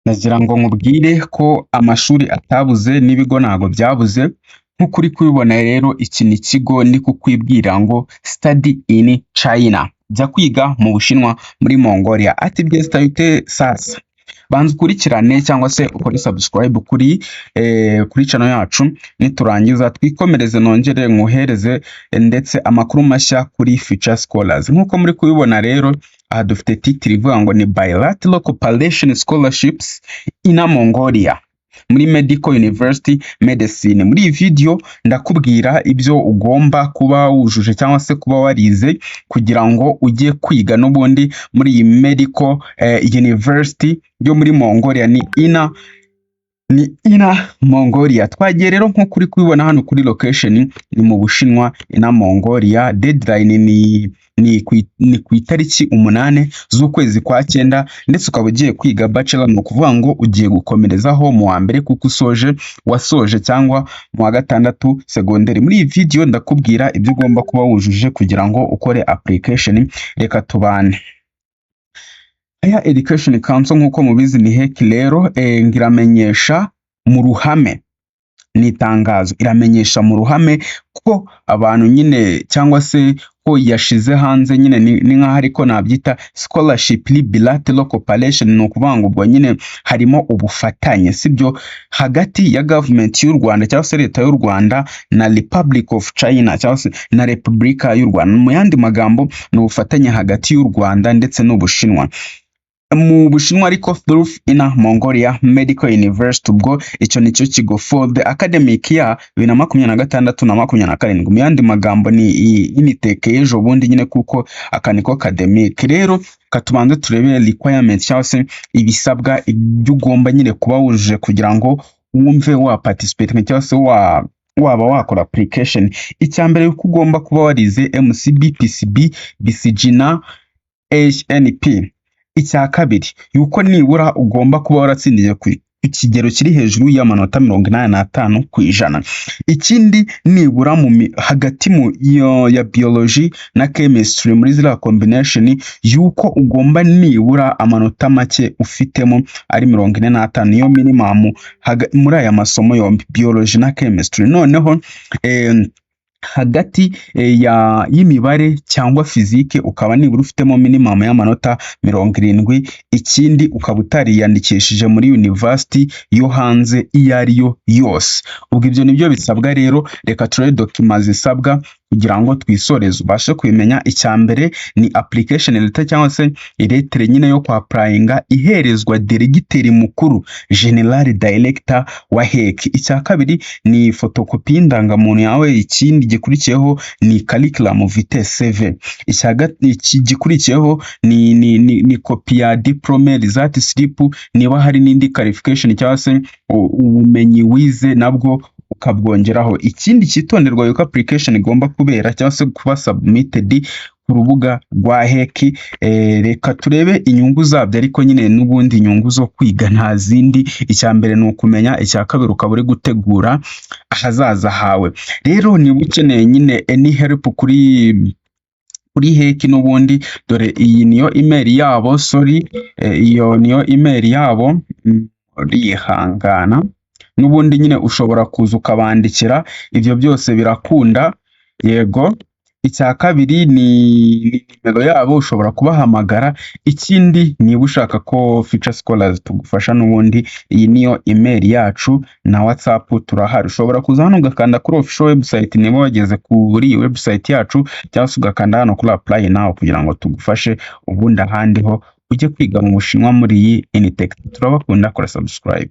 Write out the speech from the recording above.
Nagira ngo nkubwire ko amashuri atabuze n'ibigo ntago byabuze, nk'uko uri kubibona rero iki ni ikigo ndi kukwibwira ngo study in China, jya kwiga mu Bushinwa muri Mongolia. Ati byesta bite sasa, banza ukurikirane cyangwa se ukore subscribe kuri channel yacu, niturangiza twikomereze nongere nkuhereze ndetse amakuru mashya kuri Future Scholars. Nk'uko muri kubibona rero aha dufite titre ivuga ngo ni Bilateral Cooperation Scholarships in Mongolia muri Medical University Medicine. Muri iyi video ndakubwira ibyo ugomba kuba wujuje cyangwa se kuba warize kugira ngo ujye kwiga n'ubundi muri iyi Medical University yo muri Mongolia, ni ina Mongolia. Twagiye rero nko kuri kubibona hano kuri location ni mu Bushinwa ina Mongolia. Deadline ni ku itariki 8 z'ukwezi kwa 9, ndetse ukaba ugiye kwiga bachelor, no kuvuga ngo ugiye gukomerezaho mu wa mbere kuko wasoje cyangwa mu wa gatandatu secondary. Muri iyi video ndakubwira ibyo ugomba kuba wujuje kugira ngo ukore application. Reka tubane. Higher Education Council nk'uko mubizi ni HEC rero ngiramenyesha mu ruhame, ni itangazo iramenyesha mu ruhame ko abantu nyine cyangwa se ko yashize hanze nyine ni nkaho ariko nabyita scholarship bilateral cooperation, no kuvuga ngo ubwo nyine harimo ubufatanye sibyo hagati ya government y'u Rwanda cyangwa se leta y'u Rwanda na Republic of China cyangwa se na Repubulika y'u Rwanda. Mu yandi magambo ni ubufatanye hagati y'u Rwanda ndetse n'Ubushinwa. Mu Bushinwa ariko through ina Mongolia Medical University, ubwo icyo nicyo kigo for the academic year 2026 na 2027. Mu yandi magambo ni initeke y'ejo bundi nyine kuko akaniko academic. Rero katubanze turebe requirements cyangwa se ibisabwa ibyo ugomba nyine kuba wujuje kugira ngo wumve wa participate cyangwa se waba wakora application. Icyambere uko ugomba kuba warize MCB, PCB, BCG na HNP. Icya kabiri yuko nibura ugomba kuba waratsindiye ku ikigero kiri hejuru y'amanota 85%. Ikindi nibura hagati mu ya biology na chemistry muri zira combination yuko ugomba nibura amanota make ufitemo ari 45, niyo minimum muri aya masomo yombi biology na chemistry. Noneho hagati y'imibare cyangwa fizike ukaba nibura ufitemo minimum y'amanota 70. Ikindi ukaba utariyandikishije muri university yo hanze iyo ariyo yose. Ubwo ibyo nibyo bisabwa rero. Reka turebe documents zisabwa kugira ngo twisoreze ubashe kubimenya. Icyambere ni application letter cyangwa se lettre nyine yo kwa applyinga iherezwa delegiteri mukuru general director wa HEC. Icya kabiri ni photocopy y'indangamuntu yawe. Ikindi gikurikiyeho ni curriculum vitae CV. Iki gikurikiyeho ni copy ya diploma result slip, niba hari n'indi qualification cyangwa se ubumenyi wize nabwo ukabwongeraho. Ikindi cyitonderwa yuko application igomba kubera cyangwa se kuba submitted ku rubuga rwa HEC. Reka turebe inyungu zabyo, ariko nyine n'ubundi inyungu zo kwiga nta zindi. Icyambere ni ukumenya, icya kabiri ukaba uri gutegura ahazaza hawe. Rero niba ukeneye nyine any help kuri HEC n'ubundi, dore iyi niyo email yabo, iyo niyo email yabo, rihangana n'ubundi nyine ushobora kuza ukabandikira, ibyo byose birakunda. Yego. Icya kabiri ni nimero yabo, ushobora kubahamagara. Ikindi niba ushaka ko Future Scholars tugufasha n'ubundi, iyi niyo email yacu na WhatsApp turahari. Ushobora kuza hano ugakanda kuri official website niba wageze kuri website yacu, cyangwa se ugakanda hano kuri apply now kugira ngo tugufashe, ubundi ahandi ho ujye kwiga mu Bushinwa muri iyi Initech. Turabakunda, kora subscribe.